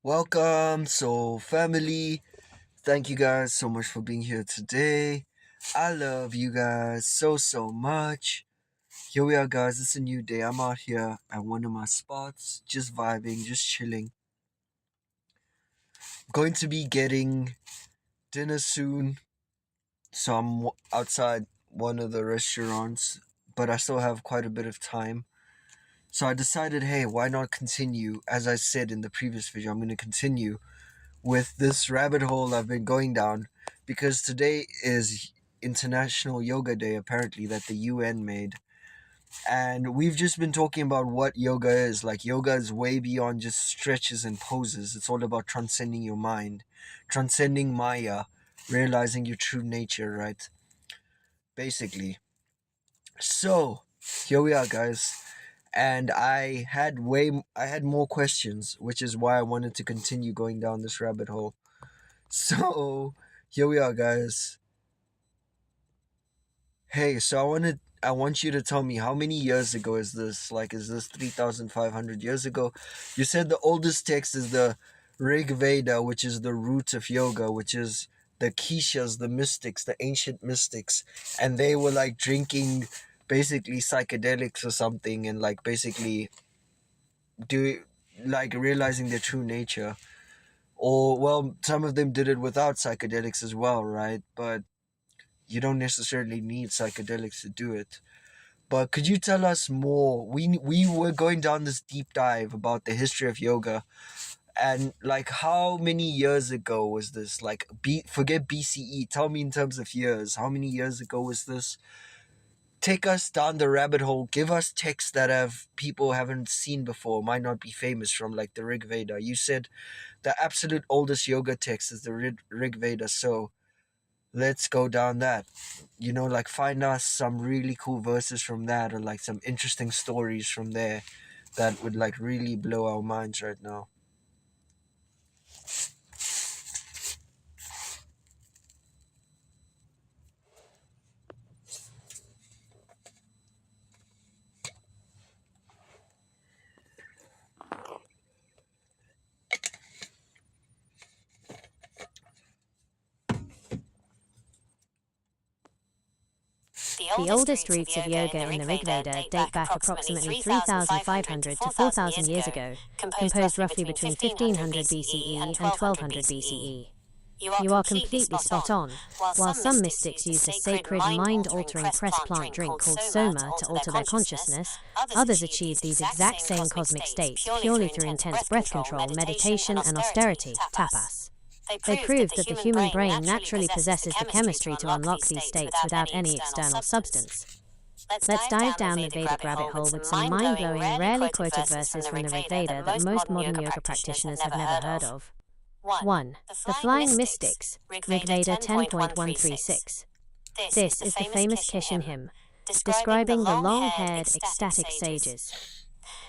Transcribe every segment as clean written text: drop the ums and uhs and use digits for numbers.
Welcome, so family. Thank you guys so much for being here today. I love you guys so much. Here we are, guys. It's a new day. I'm out here at one of my spots, just vibing, just chilling. Going to be getting dinner soon, so I'm outside one of the restaurants, but I still have quite a bit of time. So I decided, hey, why not continue? As I said in the previous video, I'm going to continue with this rabbit hole I've been going down because today is International Yoga Day, apparently, that the UN made. And we've just been talking about what yoga is. Like, yoga is way beyond just stretches and poses, it's all about transcending your mind, transcending Maya, realizing your true nature, right? Basically. So, here we are, guys. And I had more questions, which is why I wanted to continue going down this rabbit hole. So here we are, guys. Hey, so I want you to tell me, how many years ago is this? Like, is this 3,500 years ago? You said the oldest text is the Rig Veda, which is the root of yoga, which is the Kishas, the mystics, the ancient mystics, and they were like drinking basically psychedelics or something, and like basically do like realizing their true nature. Or, well, some of them did it without psychedelics as well, right? But you don't necessarily need psychedelics to do it. But could you tell us more? We were going down this deep dive about the history of yoga, and like, how many years ago was this? Like, forget BCE. Tell me in terms of years. How many years ago was this? Take us down the rabbit hole. Give us texts that have people haven't seen before, might not be famous, from like the Rig Veda. You said the absolute oldest yoga text is the Rig Veda, so let's go down that. Like, find us some really cool verses from that, or like some interesting stories from there that would like really blow our minds right now. The oldest roots of yoga in the Rig Veda date back approximately 3,500 to 4,000 years ago, composed roughly between 1500 BCE and 1200 BCE. You are completely spot on. While some mystics used a sacred, mind-altering pressed plant drink called soma to alter their consciousness, others achieved these exact same cosmic states purely through intense breath control, meditation, and austerity, tapas. They proved that the human brain naturally possesses the chemistry to unlock these states without any external substance. Let's dive down the Vedic rabbit hole with some mind-blowing, rarely quoted verses from the Rig Veda that most modern yoga practitioners have never heard of. 1. The Flying Mystics, Rig Veda 10.136. This is the famous Kishan hymn, describing the long-haired, ecstatic sages.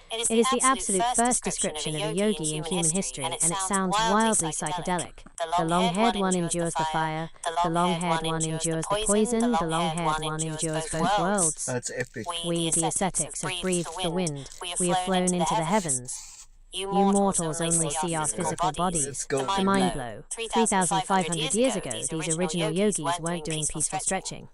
It is the absolute first description of a yogi in human history, and it sounds wildly psychedelic. The long-haired one endures the fire, the long-haired one endures the poison, the long-haired one endures both worlds. That's epic. We, the ascetics, have breathed the wind, we have flown into the heavens. You mortals only see our physical bodies. The mind blow. 3,500 years ago, these original yogis weren't doing peaceful stretching.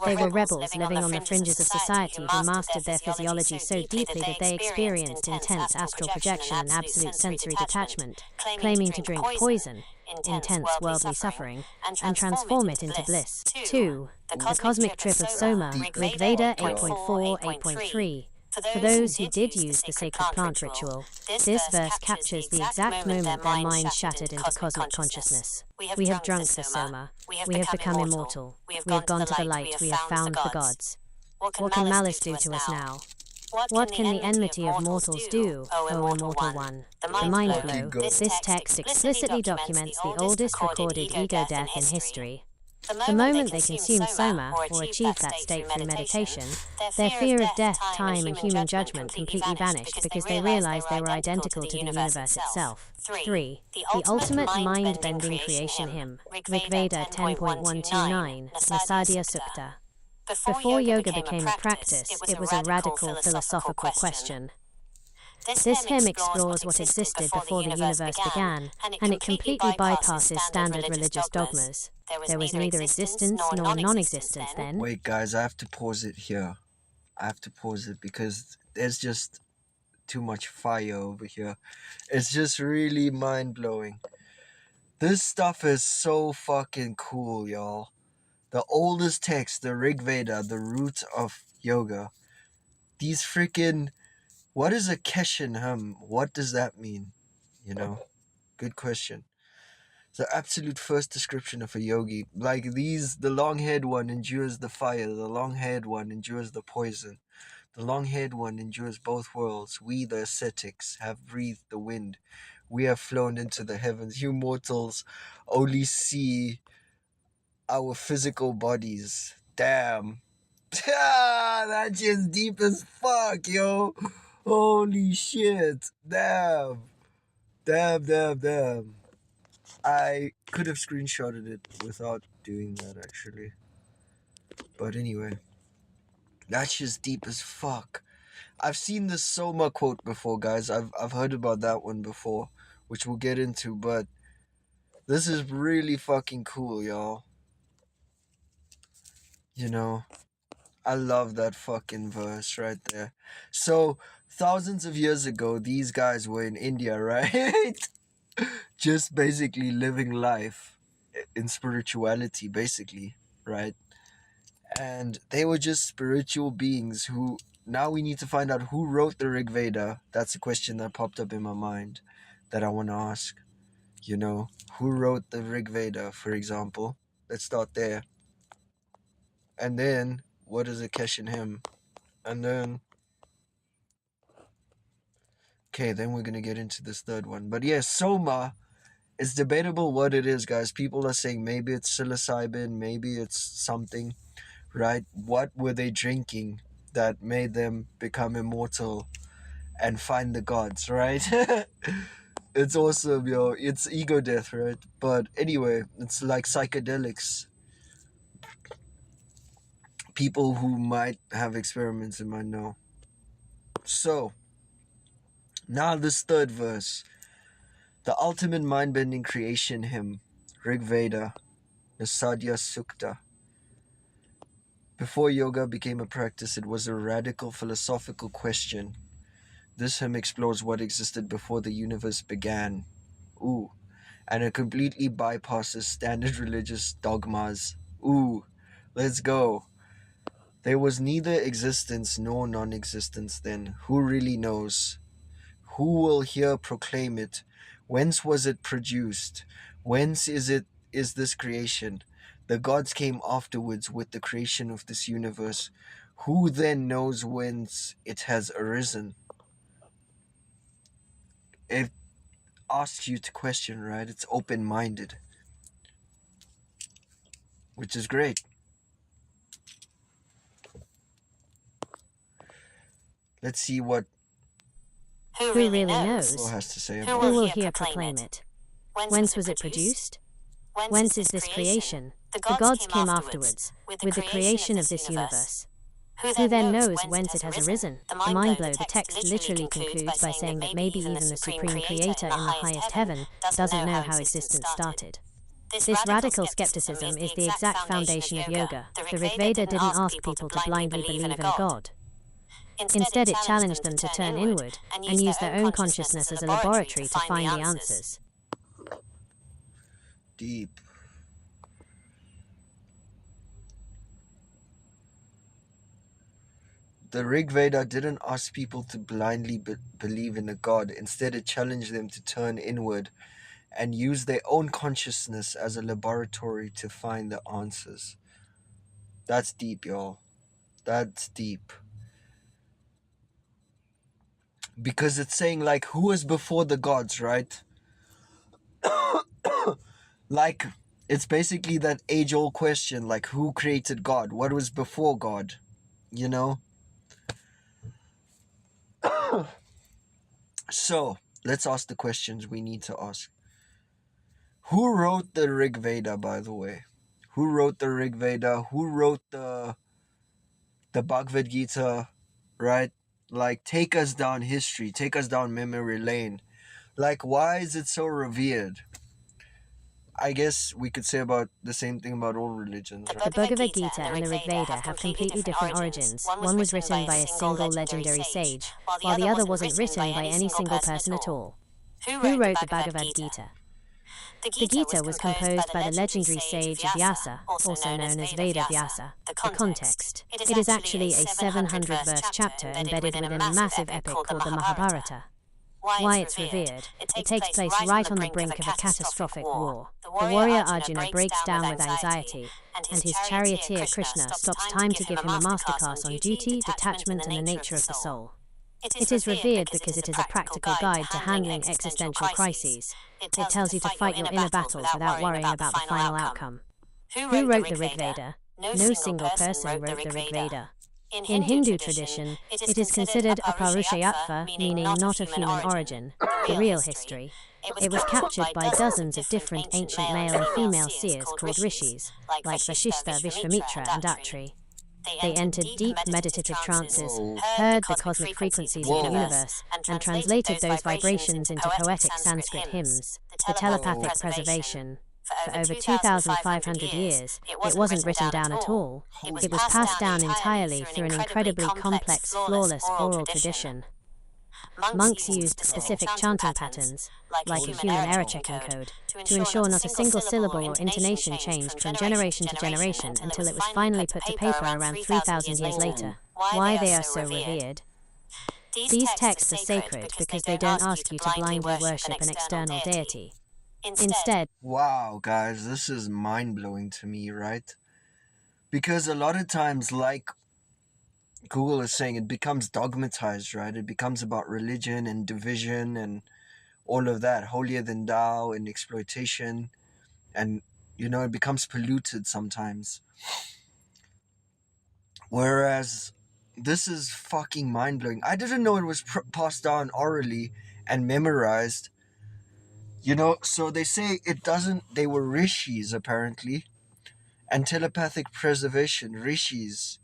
They were rebels living on the fringes of society who mastered their physiology so deeply that they experienced intense astral projection and absolute sensory detachment, claiming to drink poison, intense worldly suffering, and transform it into bliss. 2. The Cosmic Trip of Soma, Rig Veda 8.4, 8.3. For those who did use the sacred plant ritual, this verse captures the exact moment their minds shattered into cosmic consciousness. We have drunk the soma, we have become immortal, we have gone to the light, we have found the gods. What can malice do to us now? What can the enmity of mortals do, O immortal one? The mind blow. This text explicitly documents the oldest recorded ego death in history. The moment they consumed soma, or achieved that state through meditation, their fear of death, time, and human judgment completely vanished because they realized they were identical to the universe itself. 3. The ultimate mind-bending creation hymn, Rig Veda 10.129, Nasadya Sukta. Before yoga became a practice, it was a radical philosophical question. This hymn explores what existed before the universe began, and it completely bypasses standard religious dogmas. There was neither existence nor non-existence then. Wait, guys, I have to pause it here. I have to pause it because there's just too much fire over here. It's just really mind-blowing. This stuff is so fucking cool, y'all. The oldest text, the Rig Veda, the root of yoga. These freaking... What is a Keshin hum? What does that mean? You know? Good question. The absolute first description of a yogi. Like these, the long-haired one endures the fire. The long-haired one endures the poison. The long-haired one endures both worlds. We, the ascetics, have breathed the wind. We have flown into the heavens. You mortals only see our physical bodies. Damn. That shit's deep as fuck, yo. Holy shit. Damn. Damn. I could have screenshotted it without doing that, actually. But anyway. That shit's deep as fuck. I've seen the Soma quote before, guys. I've heard about that one before, which we'll get into, but this is really fucking cool, y'all. You know, I love that fucking verse right there. So, thousands of years ago, these guys were in India, right? Just basically living life in spirituality, basically, right? And they were just spiritual beings who... Now we need to find out who wrote the Rig Veda. That's a question that popped up in my mind that I want to ask. You know, who wrote the Rig Veda, for example? Let's start there. And then, what is a Keshin hymn? And then... Okay, then we're going to get into this third one. But yeah, Soma, it's debatable what it is, guys. People are saying maybe it's psilocybin, maybe it's something, right? What were they drinking that made them become immortal and find the gods, right? It's awesome, yo. It's ego death, right? But anyway, it's like psychedelics. People who might have experiments and might know. So, now this third verse. The ultimate mind-bending creation hymn, Rig Veda, the Sadhya Sukta. Before yoga became a practice, it was a radical philosophical question. This hymn explores what existed before the universe began. Ooh. And it completely bypasses standard religious dogmas. Ooh. Let's go. There was neither existence nor non-existence then. Who really knows? Who will here proclaim it? Whence was it produced? Whence is this creation? The gods came afterwards with the creation of this universe. Who then knows whence it has arisen? It asks you to question, right? It's open-minded, which is great. Let's see what Who really knows? Flo has to say Who about will it. here proclaim it? Whence was it produced? Whence is this creation? The gods came afterwards, with the creation of this universe. Who then knows whence it has arisen? The mind blow. The text literally concludes by saying that maybe even the supreme creator in the highest heaven doesn't know how existence started. This radical skepticism is the exact foundation of yoga. The Rig Veda didn't ask people to blindly believe in a god. Instead, it challenged them to turn inward and use their own consciousness as a laboratory to find the answers. Deep. The Rig Veda didn't ask people to blindly believe in a god. Instead, it challenged them to turn inward and use their own consciousness as a laboratory to find the answers. That's deep, y'all. That's deep. Because it's saying, like, who was before the gods, right? Like, it's basically that age-old question, like, who created God? What was before God? You know? So, let's ask the questions we need to ask. Who wrote the Rig Veda, by the way? Who wrote the Rig Veda? Who wrote the Bhagavad Gita, right? like take us down history, take us down memory lane. Like, why is it so revered? I guess we could say about the same thing about all religions, right? The Bhagavad Gita and the Rig Veda have completely different origins. One was written by a single legendary sage, while the other wasn't written by any single person at all. Who wrote the Bhagavad Gita? The Gita was composed by the legendary sage Vyasa, also known as Veda Vyasa. The context. It is actually a 700-verse chapter embedded within a massive epic called the Mahabharata. Why it's revered. It takes place right on the brink of a catastrophic war. The warrior Arjuna breaks down with anxiety, and his charioteer Krishna stops time to give him a masterclass on duty, detachment, and the nature of the soul. It is revered because it is a practical guide to handling existential crises. It tells you to fight your inner battles without worrying about the final outcome. Who wrote the Rig Veda? No single person wrote the Rig Veda. In Hindu tradition, it is considered a Parushayatva, meaning not of human origin, the real history. It was captured by dozens of different ancient male and female seers called rishis, like Vashishta, Vishvamitra, and Atri. They entered deep meditative trances, heard the cosmic frequencies of the universe, and translated those vibrations into poetic Sanskrit hymns. The telepathic preservation. For over 2,500 years, it wasn't written down at all. It was passed down entirely through an incredibly complex, flawless oral tradition. Monks used specific chanting patterns, like a human error-checking code, to ensure not a single syllable or intonation changed from generation to generation until it was finally put to paper around 3,000 years later. Why they are so revered? These texts are sacred because they don't ask you to blindly worship an external deity. Instead, wow, guys, this is mind-blowing to me, right? Because a lot of times, like Google is saying, it becomes dogmatized, right? It becomes about religion and division and all of that, holier than thou and exploitation. And, it becomes polluted sometimes. Whereas this is fucking mind-blowing. I didn't know it was passed down orally and memorized. So they say it doesn't, they were rishis apparently, and telepathic preservation, rishis,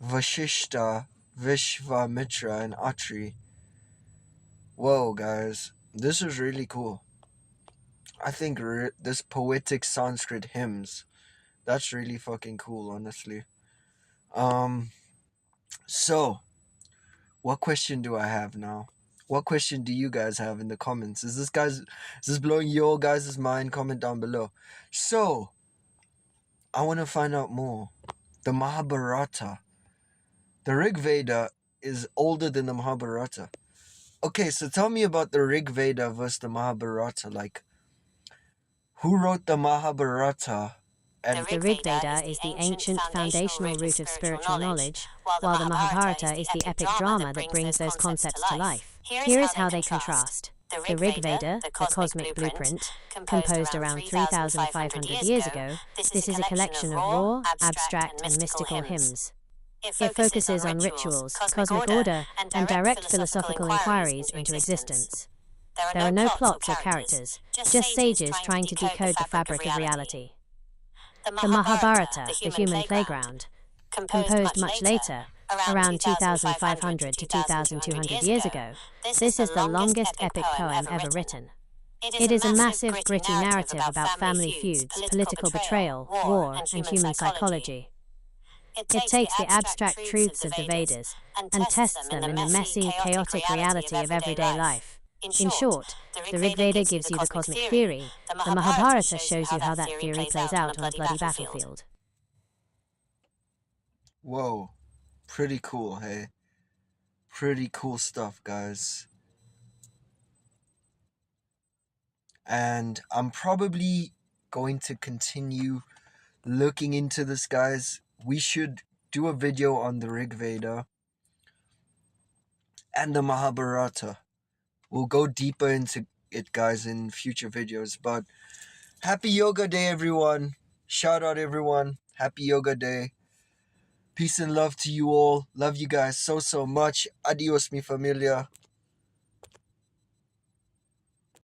Vashishta, Vishvamitra, and Atri. Whoa, guys, this is really cool. I think this poetic Sanskrit hymns, that's really fucking cool, honestly. So, what question do I have now? What question do you guys have in the comments? Is this blowing your guys' mind? Comment down below. So, I want to find out more. The Mahabharata. The Rig Veda is older than the Mahabharata. Okay, so tell me about the Rig Veda versus the Mahabharata. Like, who wrote the Mahabharata? And the Rig Veda is the ancient foundational root of spiritual knowledge, while the Mahabharata is the epic drama that brings those concepts to life. Here is how they contrast. The Rig Veda, the cosmic blueprint, composed around 3,500 years ago, this is a collection of raw, abstract, and mystical hymns. It focuses on rituals, cosmic order, and direct philosophical inquiries into existence. There are no plots or characters, just sages trying to decode the fabric of reality. The Mahabharata, the human playground, composed much later, around 2,500 to 2,200 years ago, this is the longest epic poem ever written. It is a massive, gritty narrative about family feuds, political betrayal, war, and human psychology. It takes the abstract truths of the Vedas and tests them in the messy, chaotic reality of everyday life. In short, the Rig Veda gives you the cosmic theory, the Mahabharata shows you how that theory plays out on a bloody battlefield. Whoa, pretty cool, hey? Pretty cool stuff, guys. And I'm probably going to continue looking into this, guys. We should do a video on the Rig Veda and the Mahabharata. We'll go deeper into it, guys, in future videos. But happy Yoga Day, everyone. Shout out, everyone. Happy Yoga Day. Peace and love to you all. Love you guys so much. Adios, mi familia.